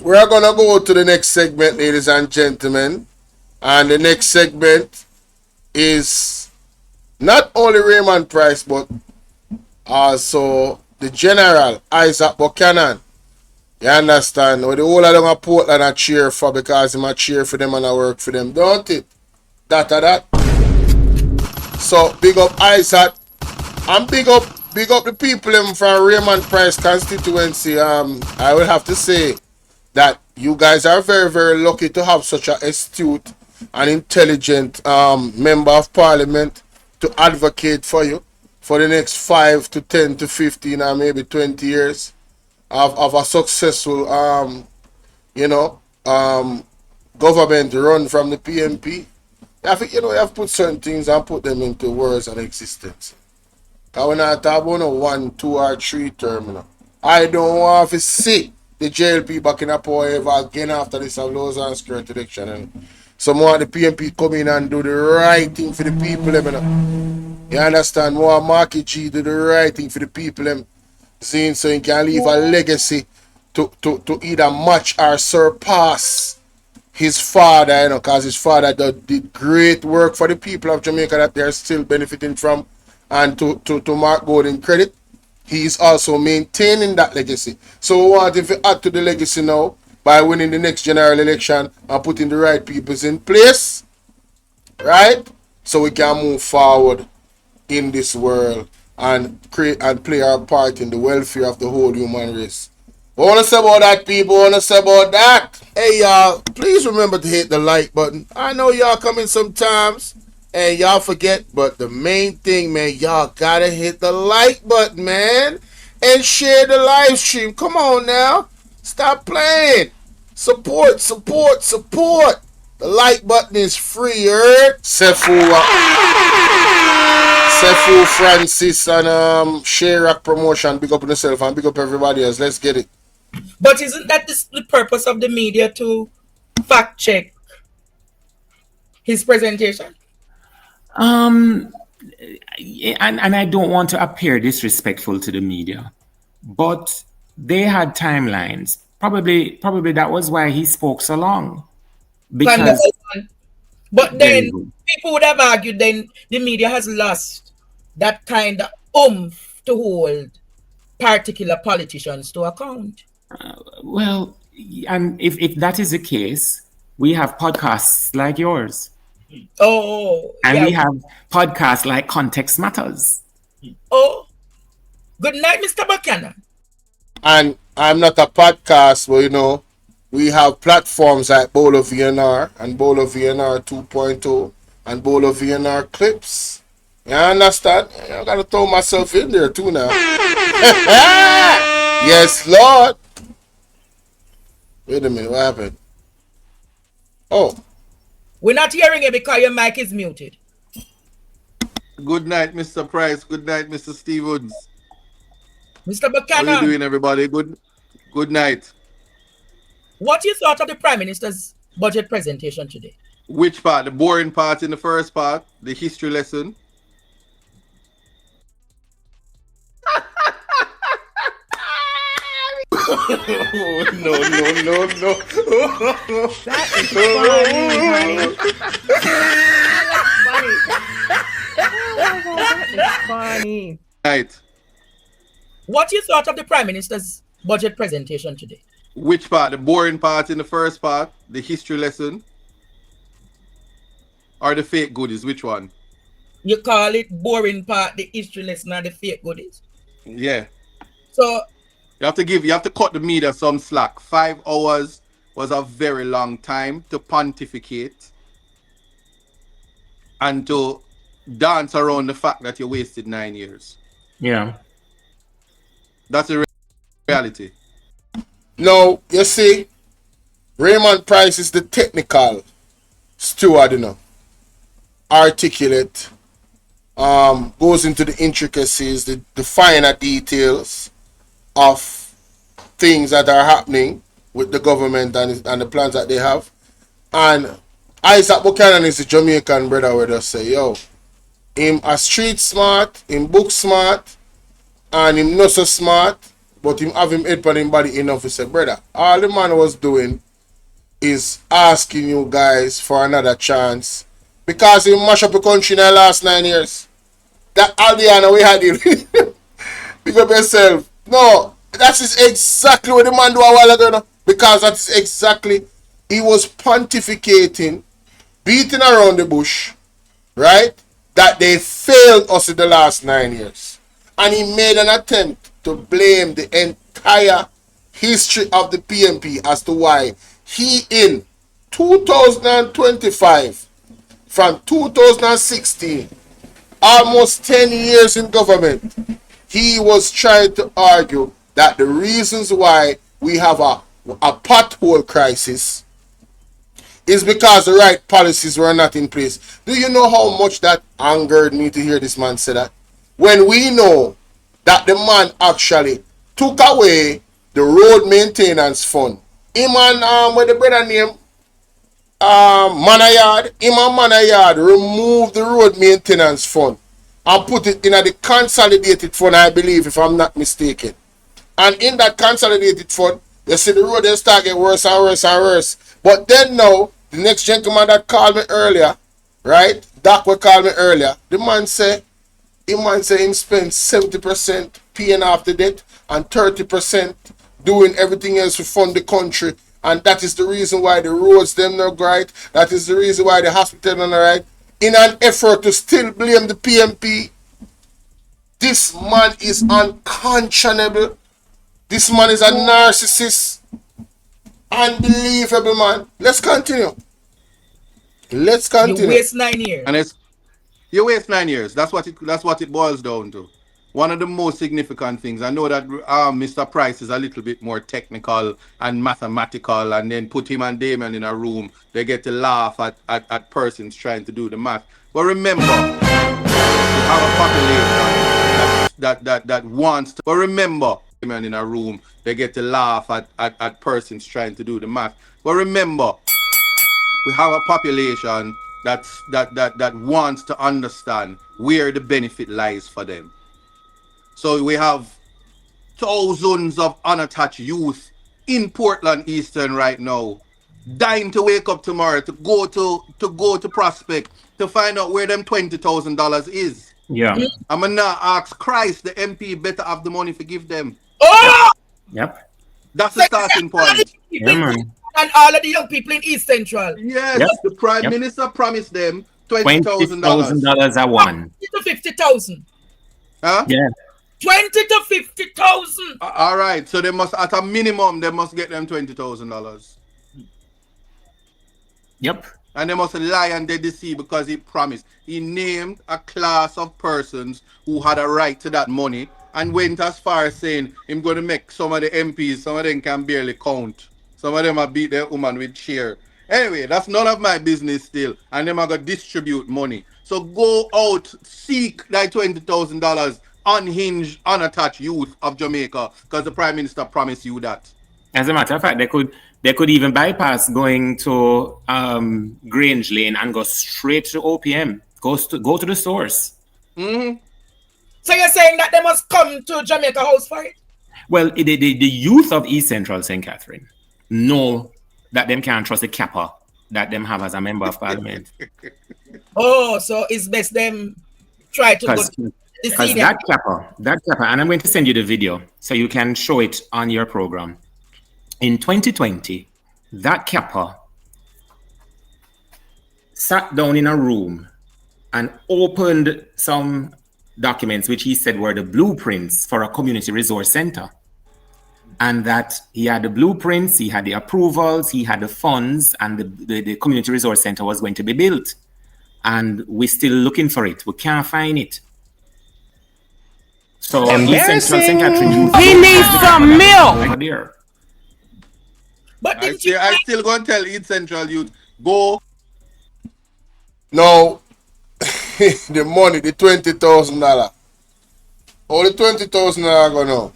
We're gonna go to the next segment, ladies and gentlemen. And the next segment is not only Raymond Pryce, but also the General Isat Buchannan. You understand? Or the whole of them a Portland a cheer for because him a cheer for them and I work for them, don't it? That. So big up Isat and big up the people from Raymond Pryce constituency. I will have to say that you guys are very, very lucky to have such an astute and intelligent member of parliament to advocate for you for the next 5 to 10 to 15 or maybe 20 years of a successful you know um, government run from the PMP. I think you have to put certain things and put them into words and existence. Because we're not talking about no 1, 2, or 3 term. I don't want to see the JLP back in a power ever again after this Laws and Skirt election. And some more the PMP come in and do the right thing for the people. You understand? More Marky G do the right thing for the people. Seeing so he can leave a legacy to either match or surpass his father, because his father did great work for the people of Jamaica that they're still benefiting from. And to Mark Golden credit, he is also maintaining that legacy. So we want him to add to the legacy now by winning the next general election and putting the right people in place, right? So we can move forward in this world and create and play our part in the welfare of the whole human race. What want to say about that, people? What want to say about that? Hey, y'all, please remember to hit the like button. I know y'all come in sometimes and y'all forget, but the main thing, man, y'all gotta hit the like button, man, and share the live stream. Come on now. Stop playing. Support. The like button is free, heard? Sefu Francis and Shayrak promotion. Big up on yourself and big up everybody else. Let's get it. But isn't that the purpose of the media, to fact check his presentation? And I don't want to appear disrespectful to the media, but they had timelines. Probably that was why he spoke so long. Because But then people would have argued then the media has lost that kind of oomph to hold particular politicians to account. Well, and if that is the case, we have podcasts like yours. Oh, And yeah. we have podcasts like Context Matters. Oh, good night, Mr. Buchanan. And I'm not a podcast, but we have platforms like Bolo VNR and Bolo VNR 2.0 and Bolo VNR Clips. You understand? I gotta throw myself in there too now. Yes, Lord. Wait a minute, what happened? Oh. We're not hearing it because your mic is muted. Good night, Mr. Pryce. Good night, Mr. Stevens. Mr. Buchanan. How are you doing, everybody? Good night. What you thought of the Prime Minister's budget presentation today? Which part? The boring part in the first part? The history lesson? No. That is funny, honey. That is funny. Night. What you thought of the Prime Minister's budget presentation today? Which part? The boring part in the first part? The history lesson? Or the fake goodies? Which one? You call it boring part, the history lesson, or the fake goodies? Yeah. So you have to cut the media some slack. 5 hours was a very long time to pontificate and to dance around the fact that you wasted 9 years. Yeah. That's the reality. No, you see, Raymond Pryce is the technical steward, articulate, goes into the intricacies, the finer details of things that are happening with the government and the plans that they have. And Isaac Buchanan is a Jamaican brother where they say, yo, him a street smart, him book smart, and him not so smart, but him have him head on him body enough to say, brother, all the man was doing is asking you guys for another chance because he mash up the country in the last 9 years. That Aldiana we had it. Pick up yourself. No, that is exactly what the man do a while ago. No? Because that is exactly, he was pontificating, beating around the bush, right? That they failed us in the last 9 years. And he made an attempt to blame the entire history of the PMP as to why he in 2025, from 2016, almost 10 years in government, he was trying to argue that the reasons why we have a pothole crisis is because the right policies were not in place. Do you know how much that angered me to hear this man say that? When we know that the man actually took away the road maintenance fund. Him and with the brother name Manayard, him and Manayard removed the road maintenance fund and put it in the consolidated fund, I believe, if I'm not mistaken. And in that consolidated fund, you see the road they start getting worse and worse and worse. But then now, the next gentleman that called me earlier, right? Doc will call me earlier. The man say he spent 70% paying off the debt and 30% doing everything else to fund the country. And that is the reason why the roads them not right. That is the reason why the hospital not right. In an effort to still blame the PMP. This man is unconscionable. This man is a narcissist. Unbelievable, man. Let's continue. Let's continue. You waste 9 years. And it's you waste 9 years. That's what it boils down to. One of the most significant things. I know that Mr. Pryce is a little bit more technical and mathematical, and then put him and Damon in a room. They get to laugh at persons trying to do the math. But remember, we have a population that wants to. But remember, Damon in a room. They get to laugh at persons trying to do the math. But remember, we have a population that wants to understand where the benefit lies for them. So we have thousands of unattached youth in Portland Eastern right now, dying to wake up tomorrow to go to Prospect to find out where them $20,000 is. Yeah. I'm gonna ask Christ, the MP better have the money to give them. Oh! Yep. That's the starting point. Yeah, man. And all of the young people in East Central. Yes, Yep. the Prime Yep. Minister promised them $20,000. $20,000 a one. 20 to 50,000. Huh? Yeah. 20 to 50,000. All right, so they must, at a minimum, they must get them $20,000. Yep. And they must lie and they deceive because he promised. He named a class of persons who had a right to that money and went as far as saying he's going to make some of the MPs, some of them can barely count. Some of them are beat their woman with chair. Anyway, that's none of my business still. And them are going to distribute money. So go out, seek that $20,000, unhinged, unattached youth of Jamaica, because the Prime Minister promised you that. As a matter of fact, they could even bypass going to Grange Lane and go straight to OPM. Go to the source. Mm-hmm. So you're saying that they must come to Jamaica House for it? Well, the youth of East Central St. Catherine know that them can't trust the capper that them have as a member of parliament. Oh, so it's best them try to go to the Because senior. that capper, and I'm going to send you the video so you can show it on your program. In 2020, that capper sat down in a room and opened some documents which he said were the blueprints for a community resource center. And that he had the blueprints, he had the approvals, he had the funds, and the community resource center was going to be built. And we're still looking for it. We can't find it. So East Central St. Catherine Youth, He needs some milk. over there. But didn't you I still going to tell East Central Youth, go. No, the money, the $20,000. All the $20,000 go now.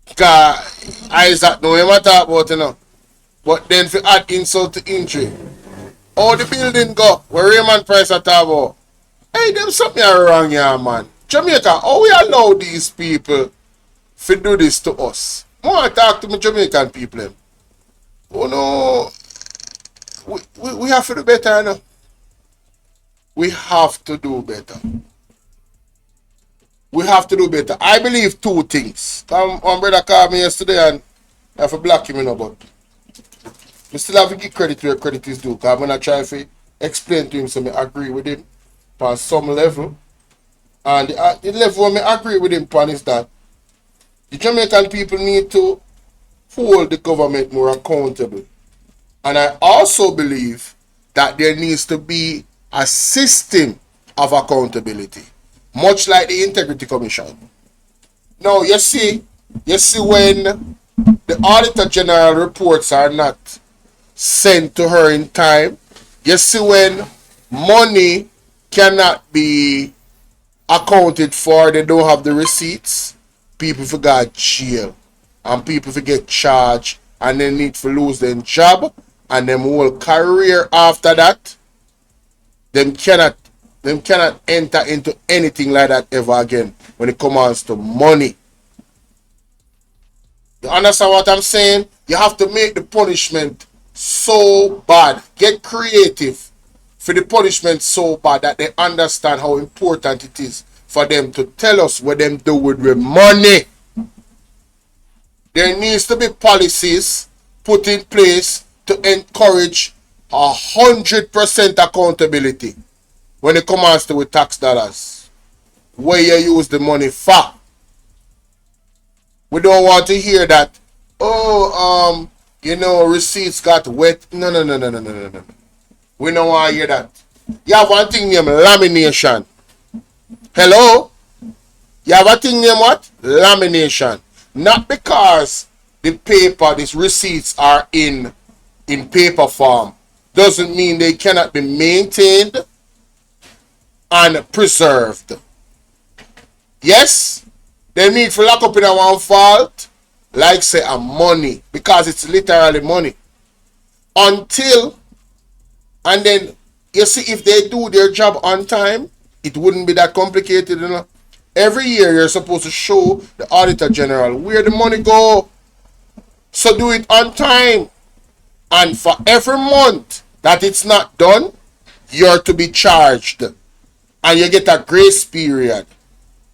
Because Isat know him I talk about, you know. But then for add insult to injury. All the building go, where Raymond Pryce I talk about. Hey, them something wrong here, man. Jamaica, how we allow these people to do this to us. I want to talk to my Jamaican people. Oh no, we have to do better, you know? We have to do better. We have to do better. I believe two things. One brother called me yesterday and I have to block him, you know, but we still have to give credit where credit is due. Because when I try to explain to him, so I agree with him on some level. And the level where I agree with him on is that the Jamaican people need to hold the government more accountable. And I also believe that there needs to be a system of accountability, much like the Integrity Commission. Now, you see when the Auditor General reports are not sent to her in time, you see when money cannot be accounted for, they don't have the receipts, people forgot jail, and people forget charged, and they need to lose their job, and them whole career after that, them cannot enter into anything like that ever again when it comes to money. You understand what I'm saying? You have to make the punishment so bad. Get creative for the punishment so bad that they understand how important it is for them to tell us what them do with the money. There needs to be policies put in place to encourage 100% accountability when it comes to with tax dollars. Where you use the money for. We don't want to hear that, receipts got wet. No. We don't want to hear that. You have one thing named lamination. Hello? You have a thing named what? Lamination. Not because the paper, these receipts are in paper form. Doesn't mean they cannot be maintained and preserved. Yes? They need to lock up in a one fault, like say a money, because it's literally money. Until, and then, you see, if they do their job on time, it wouldn't be that complicated, you know. Every year, you're supposed to show the Auditor General where the money go. So do it on time. And for every month that it's not done, you're to be charged. And you get a grace period.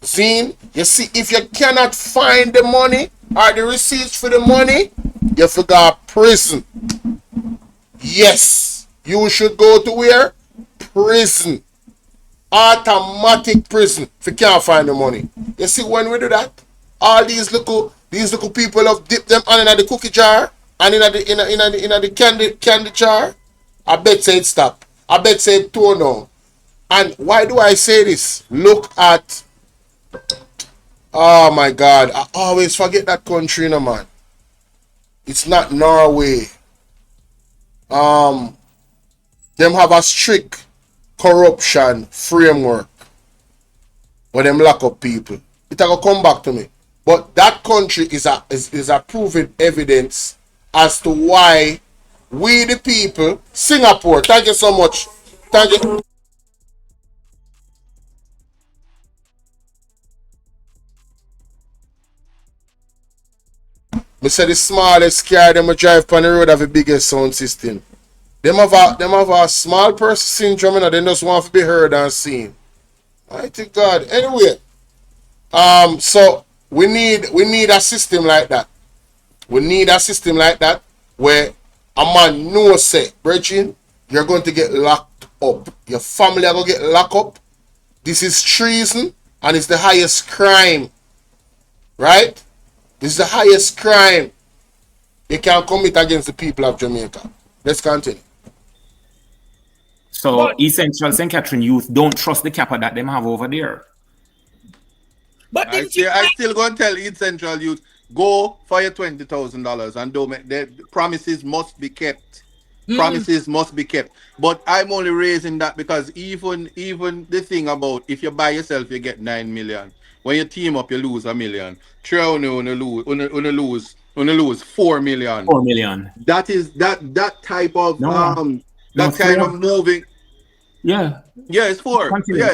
See, you see, if you cannot find the money or the receipts for the money, you forgot prison. Yes, you should go to where? Prison. Automatic prison if you can't find the money. You see, when we do that, all these little people have dipped them on in the cookie jar and in the candy jar. I bet say it stop. I bet say it tone down. And why do I say this? Look at, oh my God, I always forget that country, you know, man. It's not Norway. Them have a strict corruption framework where them lock up people. It will come back to me. But that country is a proven evidence as to why we the people, Singapore, thank you so much. Thank you. Me say the smallest car them drive on the road have the biggest sound system. Them have a small person syndrome, and they just want to be heard and seen. Mighty God. Anyway, so we need a system like that. We need a system like that where a man knows say, Virgin, you're going to get locked up. Your family are going to get locked up. This is treason and it's the highest crime. Right? This is the highest crime you can commit against the people of Jamaica. Let's continue. So East Central St. Catherine youth don't trust the capper that them have over there. But I still going to tell East Central youth, go for your $20,000 and don't make the promises must be kept. Promises must be kept. But I'm only raising that because even the thing about if you buy yourself, you get 9 million. When you team up, you lose 1 million. Three lose 4 million. 4 million. That is that type of kind of moving. Yeah. Yeah, it's 4. Continue.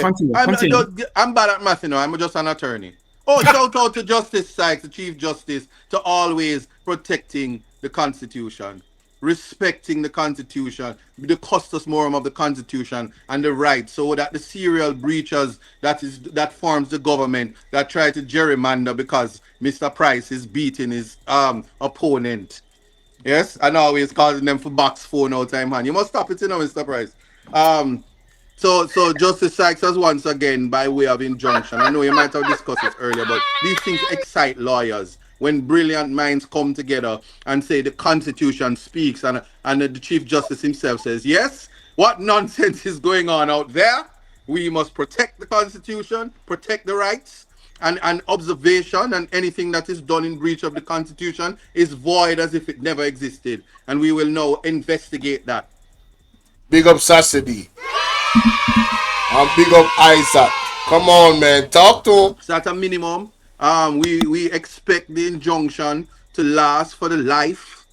I'm bad at math, you know. I'm just an attorney. Oh, shout out to Justice Sykes, the Chief Justice, to always protecting the Constitution, respecting the Constitution, the custos morum of the Constitution and the rights, so that the serial breachers that forms the government that try to gerrymander because Mr. Pryce is beating his opponent. Yes, and always causing them for box phone all time, man. You must stop it, Mr. Pryce. Um, so Justice Sykes has once again, by way of injunction, I know you might have discussed this earlier, but these things excite lawyers when brilliant minds come together and say the Constitution speaks, and the Chief Justice himself says, yes, what nonsense is going on out there? We must protect the Constitution, protect the rights, and observation and anything that is done in breach of the Constitution is void as if it never existed. And we will now investigate that. Big up Sassy and big up Isat. Come on, man. Talk to him. So at a minimum, we expect the injunction to last for the life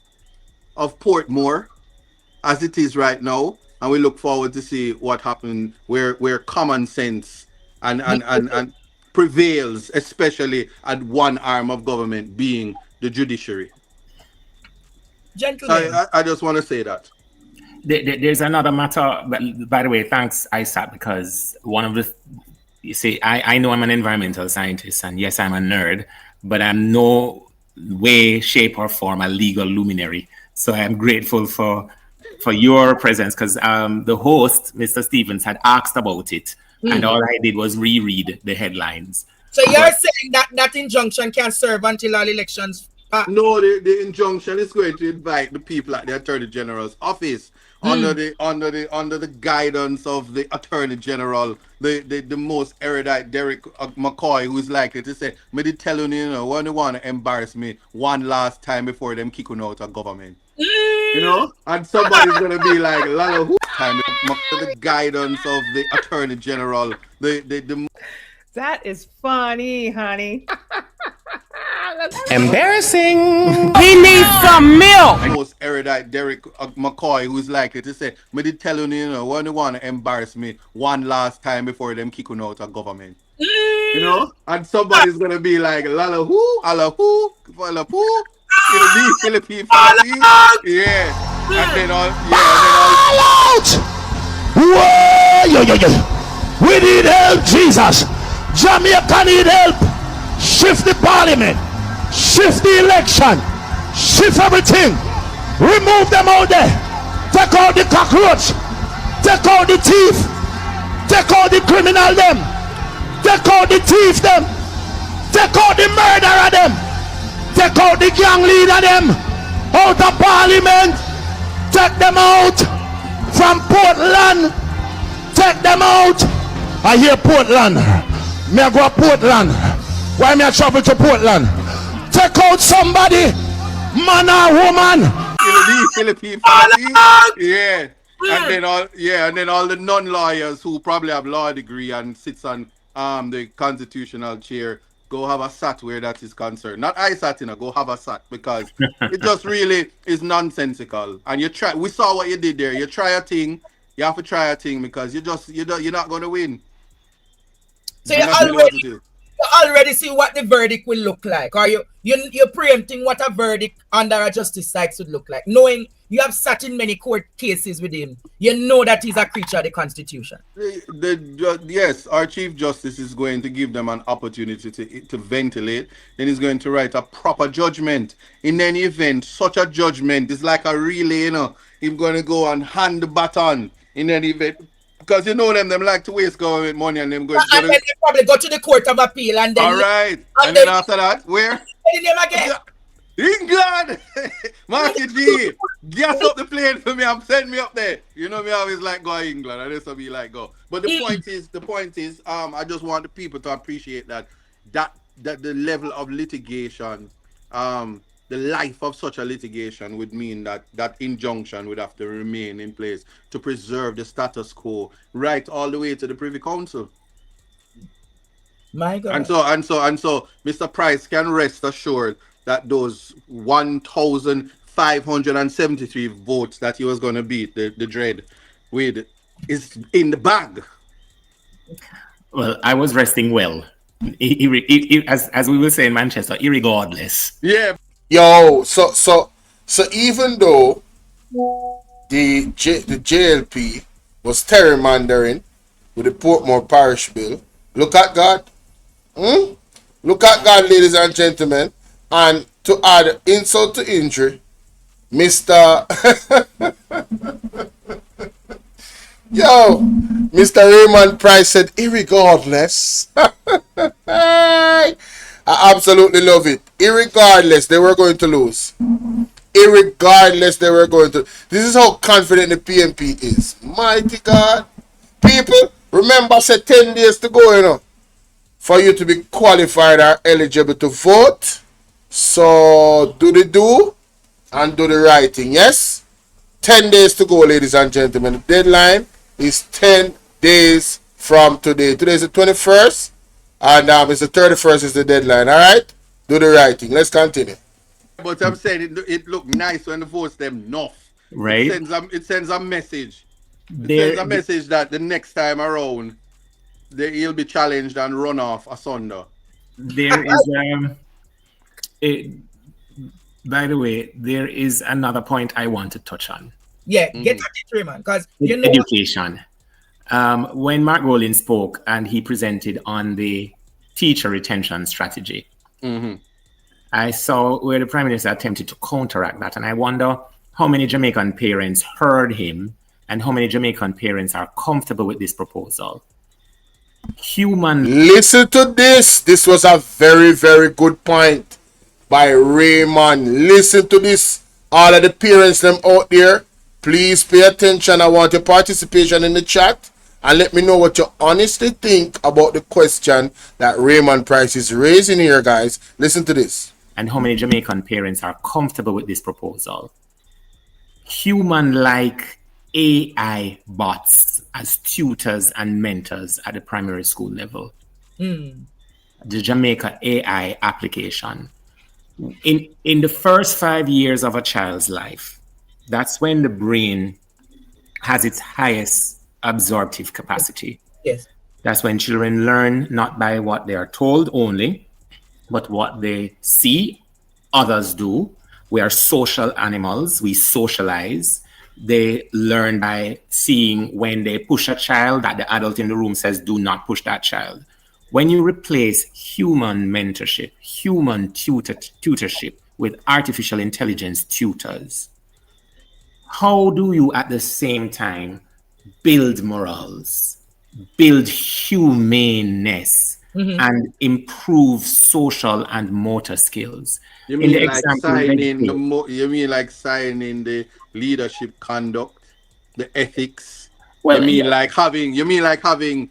of Portmore as it is right now, and we look forward to see what happens where common sense and prevails, especially at one arm of government being the judiciary. Gentlemen. So I just want to say that. There's another matter, by the way, thanks, Isat, because one of the, you see, I know I'm an environmental scientist, and yes, I'm a nerd, but I'm no way, shape, or form a legal luminary. So I'm grateful for your presence, because the host, Mr. Stevens, had asked about it, and all I did was reread the headlines. So you're saying that injunction can serve until all elections? No, the injunction is going to invite the people at the Attorney General's office under the guidance of the Attorney General, the most erudite Derek McCoy, who is likely to say, "Me did tell you, when they want to embarrass me one last time before them kick you out of government." And somebody's gonna be like, "Lalo, who time?" The guidance of the Attorney General, the That is funny, honey. Embarrassing. We need some milk. most erudite Derek McCoy, who is likely to say, "Me did tell you, when they want to embarrass me one last time before them kick you out of government." And somebody's gonna be like, "Lala who? Ala who? Ala who?" It'll be Philippine party. Yeah. And then all Out! Whoa, yo. We need help, Jesus. Jamaica need help. Shift the parliament. Shift the election. Shift everything. Remove them out there. Take out the cockroach. Take out the thief. Take out the criminal them. Take out the thief them. Take out the murderer them. Take out the gang leader them. Out of parliament. Take them out. From Portland. Take them out. I hear Portland. Me I go to Portland. Why me I travel to Portland? Take out somebody. Man or woman. It'll be Philippine party. Yeah. And then all the non-lawyers who probably have law degree and sits on the constitutional chair go have a sat where that is concerned. Not I sat, go have a sat, because it just really is nonsensical. And we saw what you did there. You try a thing, you have to try a thing, because you're not going to win. So you already see what the verdict will look like, or you're preempting what a verdict under a Justice Sykes would look like, knowing you have sat in many court cases with him. You know that he's a creature of the Constitution. Yes, our Chief Justice is going to give them an opportunity to ventilate. Then he's going to write a proper judgment. In any event, such a judgment is like a relay. He's going to go and hand the baton in any event. Because them like to waste government money, and them go. And then they probably go to the Court of Appeal, and then. All right, and then after that, where? Again. England, Marky G, gas up the plane for me. I'm sending me up there. Me always like go to England. I just be like go. But the point is, I just want the people to appreciate that the level of litigation, the life of such a litigation would mean that injunction would have to remain in place to preserve the status quo right all the way to the Privy Council. My God. And so Mr. Pryce can rest assured that those 1,573 votes that he was going to beat the Dread with is in the bag. Well, I was resting well, As we will say in Manchester, irregardless. Yeah. Yo, so even though the JLP was gerrymandering with the Portmore Parish Bill, look at God. Look at God, ladies and gentlemen. And to add insult to injury, Mr. Mr. Raymond Pryce said, irregardless. I absolutely love it. Irregardless, they were going to lose. Irregardless, they were going to. This is how confident the PMP is. Mighty God. People, remember, I said 10 days to go, for you to be qualified or eligible to vote. So, do the do and do the right thing. Yes? 10 days to go, ladies and gentlemen. The deadline is 10 days from today. Today is the 21st. And it's the 31st is the deadline. All right? Do the right thing. Let's continue. But I'm saying it look nice when the votes them enough. Right. It sends a message. It sends a message that the next time around, he'll be challenged and run off asunder. There is by the way, there is another point I want to touch on. Yeah, get at it, Raymond, because you know education. When Mark Rowling spoke and he presented on the teacher retention strategy, I saw where the Prime Minister attempted to counteract that, and I wonder how many Jamaican parents heard him and how many Jamaican parents are comfortable with this proposal. Listen to this. This was a very, very good point by Raymond. Listen to this. All of the parents them out there, please pay attention. I want your participation in the chat and let me know what you honestly think about the question that Raymond Pryce is raising here, guys. Listen to this. And how many Jamaican parents are comfortable with this proposal? Human-like AI bots as tutors and mentors at the primary school level. The Jamaica AI application. In the first 5 years of a child's life, that's when the brain has its highest absorptive capacity. Yes. That's when children learn not by what they are told only, but what they see others do. We are social animals. We socialize. They learn by seeing when they push a child that the adult in the room says, do not push that child. When you replace human mentorship, human tutorship with artificial intelligence tutors, how do you at the same time build morals, build humaneness, and improve social and motor skills? You mean like signing the leadership conduct, the ethics? Well, you mean like having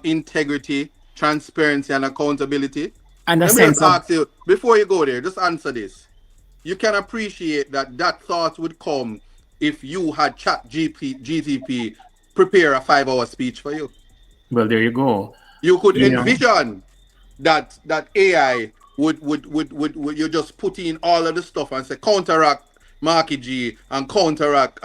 integrity, transparency, and accountability? And Let me just ask you, before you go there, just answer this. You can appreciate that thought would come if you had GTP prepare a 5-hour speech for you. Well, there you go. You could envision that AI would you just put in all of the stuff and say counteract Marky G and counteract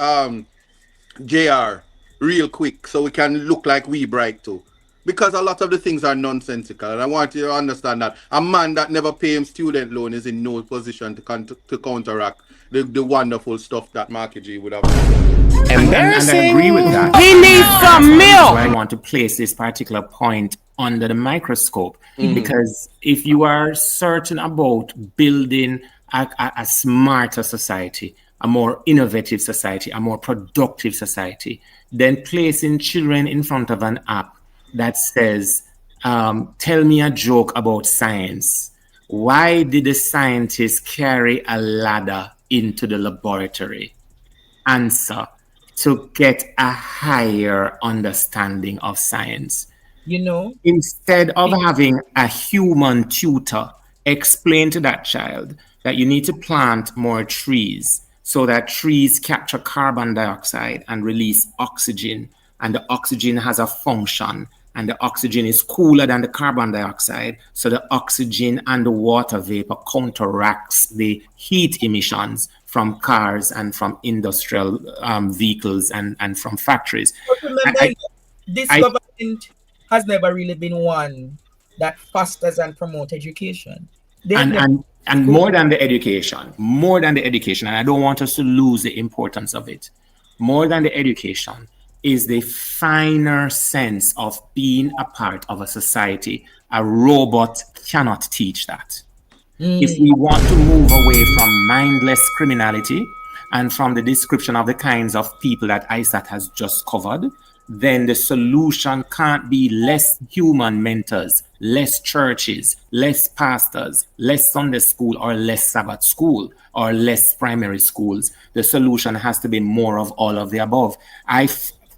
JR real quick so we can look like we bright too. Because a lot of the things are nonsensical, and I want you to understand that a man that never pay him student loan is in no position to counteract the wonderful stuff that Marky G would have done. And I agree with that. He needs some milk. I want to place this particular point under the microscope, because if you are certain about building a smarter society, a more innovative society, a more productive society, then placing children in front of an app that says, tell me a joke about science. Why did the scientists carry a ladder into the laboratory? Answer: to get a higher understanding of science. Instead of having a human tutor explain to that child that you need to plant more trees so that trees capture carbon dioxide and release oxygen, and the oxygen has a function, and the oxygen is cooler than the carbon dioxide, so the oxygen and the water vapor counteracts the heat emissions from cars and from industrial vehicles and from factories. But remember, this government has never really been one that fosters and promote education. And more than the education, and I don't want us to lose the importance of it. More than the education is the finer sense of being a part of a society. A robot cannot teach that. If we want to move away from mindless criminality and from the description of the kinds of people that Isat has just covered, then the solution can't be less human mentors, less churches, less pastors, less Sunday school, or less Sabbath school, or less primary schools. The solution has to be more of all of the above.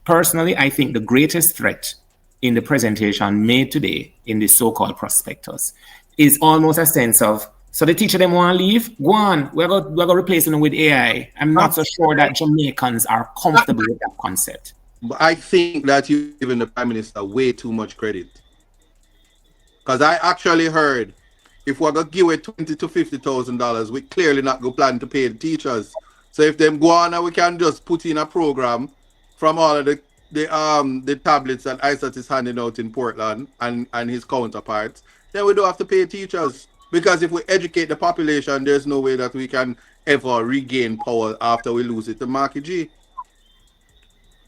Personally, I think the greatest threat in the presentation made today in the so-called prospectus is almost a sense of, so the teacher them want to leave, go on, we're going to replace them with AI. I'm not so sure that Jamaicans are comfortable with that concept. But I think that you're giving the Prime Minister way too much credit. Because I actually heard if we're going to give away $20,000 to $50,000, we clearly not going to plan to pay the teachers. So if them go on and we can just put in a program from all of the tablets that Isat is handing out in Portland and his counterparts, then we don't have to pay teachers. Because if we educate the population, there's no way that we can ever regain power after we lose it to Marky G.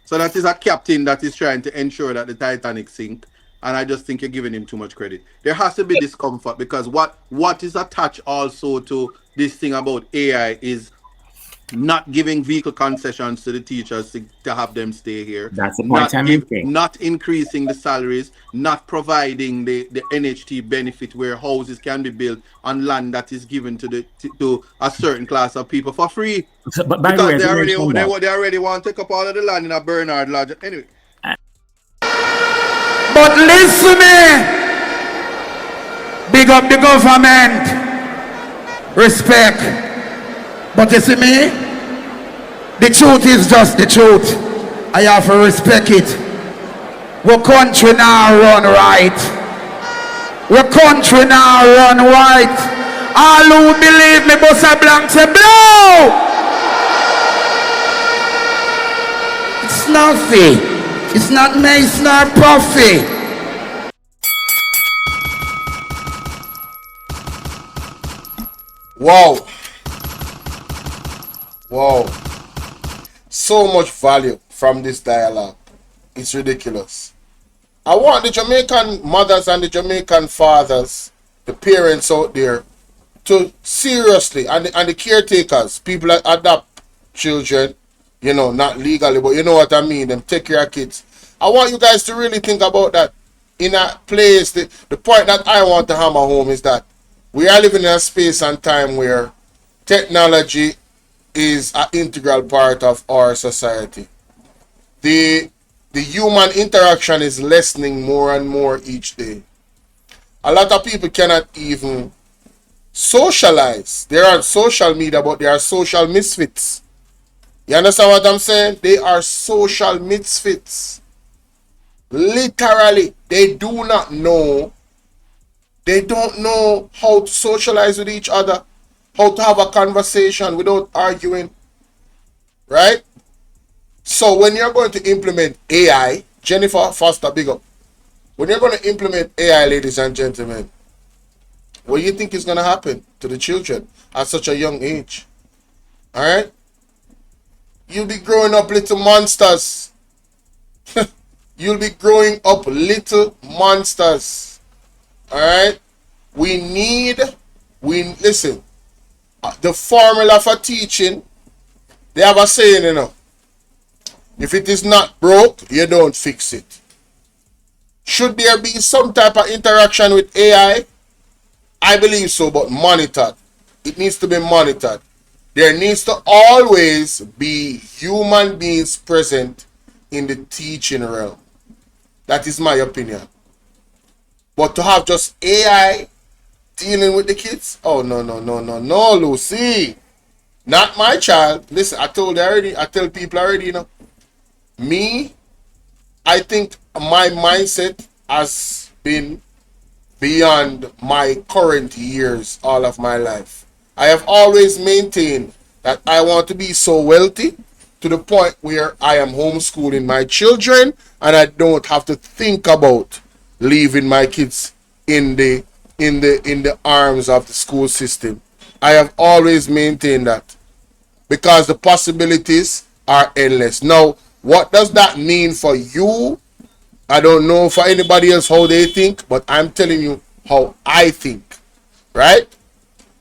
So that is a captain that is trying to ensure that the Titanic sink. And I just think you're giving him too much credit. There has to be discomfort, because what is attached also to this thing about AI is not giving vehicle concessions to the teachers to have them stay here. That's the point I'm making. Not increasing the salaries, not providing the NHT benefit where houses can be built on land that is given to a certain class of people for free. But by the way, they already want to take up all of the land in a Bernard Lodge. Anyway. But listen me. Big up the government. Respect. But you see me? The truth is just the truth. I have to respect it. Our country now run right. Our country now run right. All who believe me, Bossa Blanc say blow! It's nothing. It's not mace nor profit. Wow. Wow. So much value from this dialogue. It's ridiculous. I want the Jamaican mothers and the Jamaican fathers, the parents out there, to seriously, and the caretakers, people that adopt children, you know, not legally, but you know what I mean, them take care of kids. I want you guys to really think about that in a place. The point that I want to hammer home is that we are living in a space and time where technology is an integral part of our society. The human interaction is lessening more and more each day. A lot of people cannot even socialize. They're on social media, but they are social misfits. You understand what I'm saying? They are social misfits. Literally, they do not know. They don't know how to socialize with each other, how to have a conversation without arguing. Right? So when you're going to implement AI, Jennifer Foster, big up. When you're going to implement AI, ladies and gentlemen, what do you think is going to happen to the children at such a young age? Alright? You'll be growing up little monsters. You'll be growing up little monsters. Alright? Listen, the formula for teaching, they have a saying, you know. If it is not broke, you don't fix it. Should there be some type of interaction with AI? I believe so, but monitored. It needs to be monitored. There needs to always be human beings present in the teaching realm. That is my opinion. But to have just AI dealing with the kids? Oh, no, Lucy. Not my child. Listen, I tell people already, you know. Me, I think my mindset has been beyond my current years all of my life. I have always maintained that I want to be so wealthy to the point where I am homeschooling my children and I don't have to think about leaving my kids in the arms of the school system. I have always maintained that because the possibilities are endless. Now, what does that mean for you? I don't know for anybody else how they think, but I'm telling you how I think, right?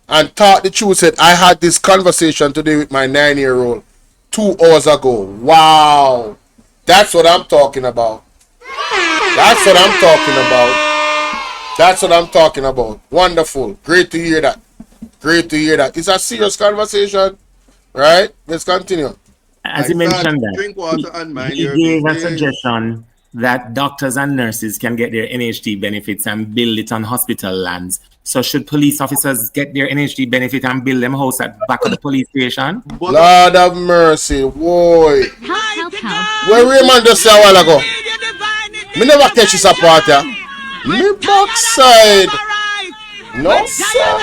And thought the truth said, I had this conversation today with my 9-year-old 2 hours ago. Wow. That's what I'm talking about. That's what I'm talking about. That's what I'm talking about. Wonderful. Great to hear that. Great to hear that. It's a serious conversation, right? Let's continue. As he mentioned that, drink water and mind he your gave a business. suggestion that doctors and nurses can get their NHD benefits and build it on hospital lands. So should police officers get their NHD benefit and build them house at back of the police station? Lord of mercy, boy. Help. Where Raymond just said a while ago. Me never catch this apart, yeah. Me backside. No, sir.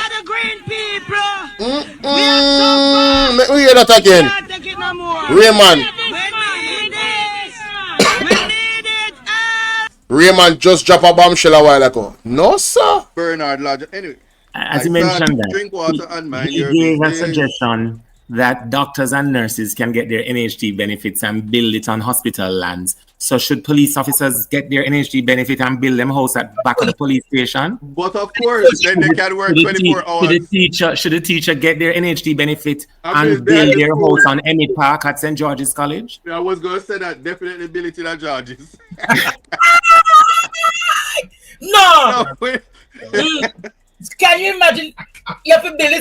Let me hear that again. Raymond. Raymond just dropped a bombshell a while ago. No, sir. Bernard Lodge. Anyway. As he mentioned that, drink water and mind he your gave a business. suggestion that doctors and nurses can get their NHD benefits and build it on hospital lands. So should police officers get their NHD benefit and build them house at back of the police station? But of course, then they can work 24 hours. Should the teacher get their NHD benefit I mean, and build they're their the house on any park at St. George's College? I was going to say that definitely build it in the Georges. No. No. Can you imagine? You have to build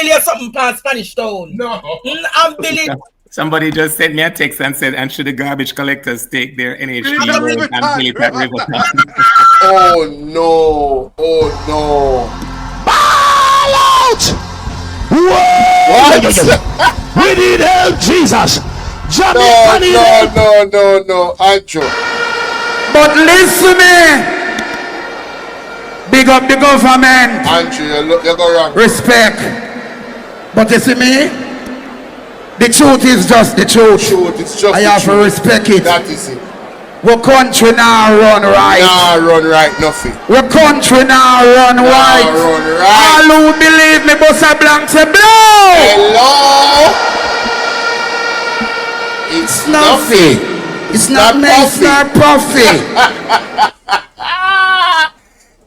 you something past Spanish Town. No. I'm building. Somebody just sent me a text and said, and should the garbage collectors take their NHD Rivertown, road and build it at Rivertown? Oh no. Oh no. Ball out! Whoa! We need help, Jesus. Jamaica need help. No, Andrew. But listen me. Big up the government. Andrew, you go wrong. Respect. But you see me? The truth is just the truth. It's just I the have to truth. respect it. That is it. Our country now run right. Nah, run right, nothing. Our country now run right. Run right. All who believe me, Bossa Blanc say blow. Hello. It's nothing. It's not nice nor puffy.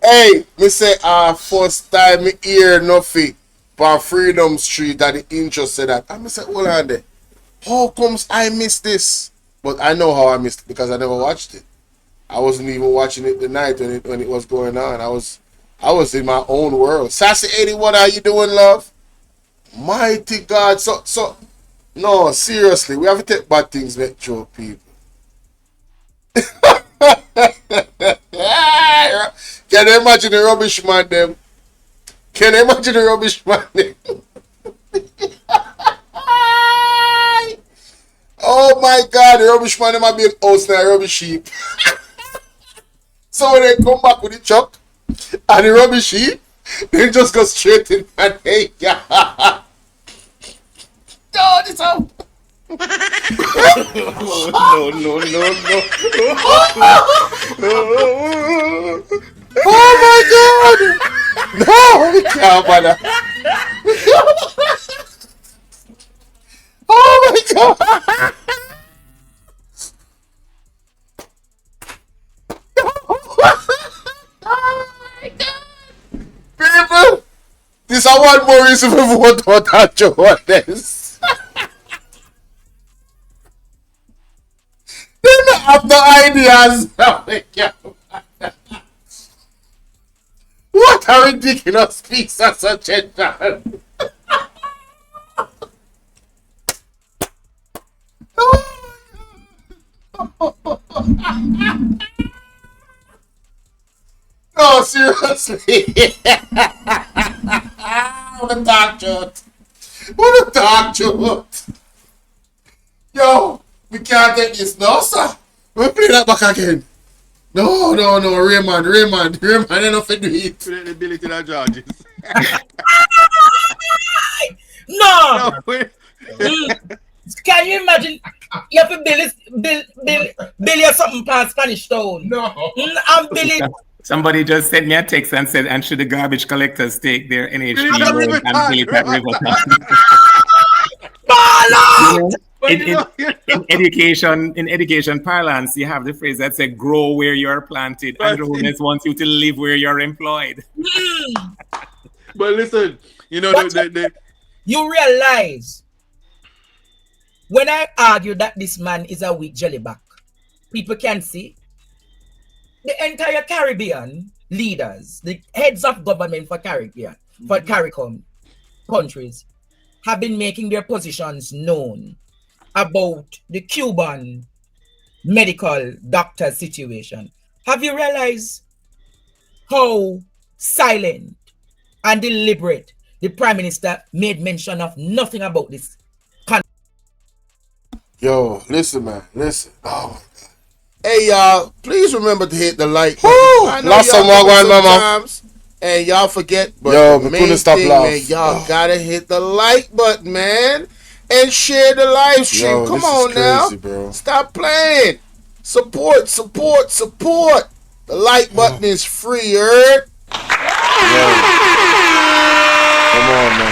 Hey, me say first time me hear nothing on Freedom Street at the intro say that. And me say, hold on there. How comes I missed this? But I know how I missed it because I never watched it. I wasn't even watching it the night when it was going on. I was in my own world. Sassy 81, how you doing, love? Mighty God. So no, seriously, we have to take bad things back to people. Can you imagine the rubbish man them? Can you imagine the rubbish man them? Oh my God, the rubbish man them have been house now, rubbish sheep. So when they come back with the truck and the rubbish sheep, they just go straight in and hey, yeah. No, this up. No. Oh my God! No, we can't, brother. Oh my God! People, this is one more reason for vote for that Holness. They don't have no ideas. Oh my God. What a ridiculous piece of suggestion. No, seriously. What a talk joke. What a talk joke. Yo, we can't take this now, sir. We'll play that back again. No, Raymond, enough to do it. Put the ability to Georges. No. No. Can you imagine? You have to build you something past Spanish Town. No. I'm building. Somebody just sent me a text and said, and should the garbage collectors take their NHP load and bill it at Riverton? In education parlance, you have the phrase that says grow where you're planted. And Holness wants you to live where you're employed. But listen, you know, you realize when I argue that this man is a weak jellyback, people can see the entire Caribbean leaders, the heads of government for Caribbean, for CARICOM countries, have been making their positions known about the Cuban medical doctor situation. Have you realized how silent and deliberate the Prime Minister made mention of nothing about this? Yo, listen, man. Listen. Oh, my God. Hey, y'all, please remember to hit the like button. I know Lost some y'all mama. sometimes, and y'all forget, but Yo, the we main couldn't stop thing, laugh. man, y'all gotta hit the like button, man, and share the live stream. Yo, Come this is on now. crazy, bro. Stop playing. Support. The like button is free, heard? Yo. Come on, man.